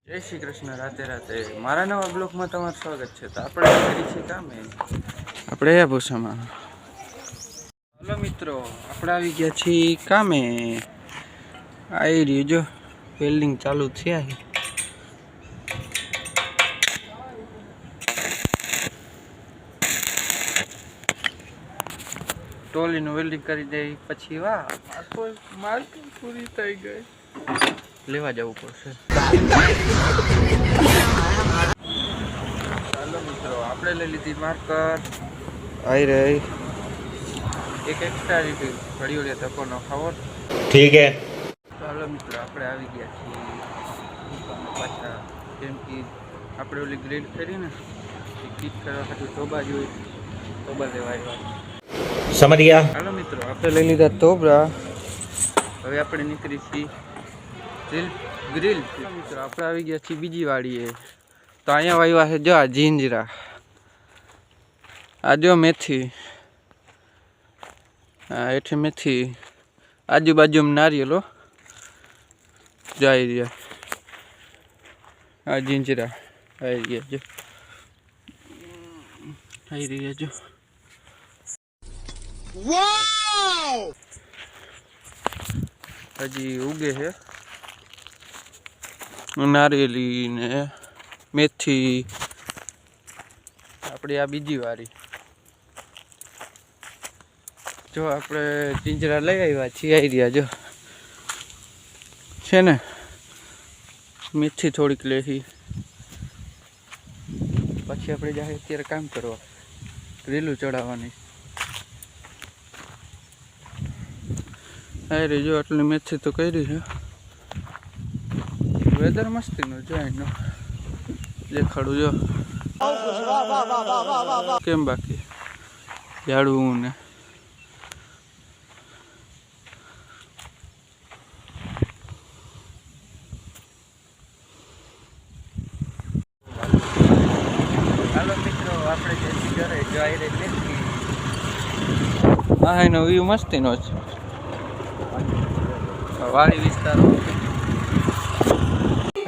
જય શ્રી કૃષ્ણ રાતે રાતે મારા નવા બ્લોગમાં તમારું સ્વાગત છે। તો આપણે કરી છે કામે આપણે આ ભૂસામાં હલો મિત્રો આપણે આવી ગયા છીએ કામે આવી રહ્યું જો વેલ્ડિંગ ચાલુ છે ટોલીનું વેલ્ડિંગ કરી દે પછી વાહ માર્કિંગ પૂરી થઈ ગઈ લેવા જવું પડશે। ચાલો મિત્રો આપણે લઈ લીધી માર્કર આવી રહી એક એક્સ્ટ્રા રીટી ઘડીઓ લે ધક્કો ન ખાવો ઠીક હે। ચાલો મિત્રો આપણે આવી ગયા છીએ પાછા કેમ કે આપણે ઓલી ગ્રીલ કરી ને કીટ કરવા ખાतिर તોબા જોઈ તોબા લેવા આવ્યા સમજ ગયા। ચાલો મિત્રો આપણે લઈ લીધા તોબરા હવે આપણે નીકળી છીએ ગ્રીલ મિત્રો આપણે આવી ગયા છીએ બીજી વાડીએ તો અહીંયા વાવ્યા છે જો આ જીંજરા આ જો મેથી હા એઠે મેથી આજુબાજુમાં નારિયેલો જાય રહ્યા આ જીંજરા આવી રહ્યા જો આવી રહ્યા જો હજી ઉગે છે નારિયેલી ને મેથી આપણી આ બીજી વારી જો આપણે જીંજરા લઈ આવ્યા છીએ આવી રહ્યા જો છે ને મેથી થોડીક લેહી પછી આપણે જાય અત્યારે કામ કરવા ગ્રીલું ચડાવવાની આ રહી જો આટલી મેથી તો કરી છે વેધર મસ્તીનું જો એનો દેખાડું જો કેમ બાકી ઝાડવું ને હાલો મિત્રો આપણે જે ઘરે જોઈ રહી નથી હા એનો વ્યૂ મસ્તીનો છે વાડી વિસ્તાર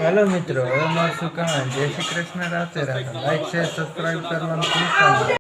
हेलो मित्रों मैं सुकान जय श्री कृष्ण राते राते लाइक शेयर सब्सक्राइब करवाना भूलता नहीं।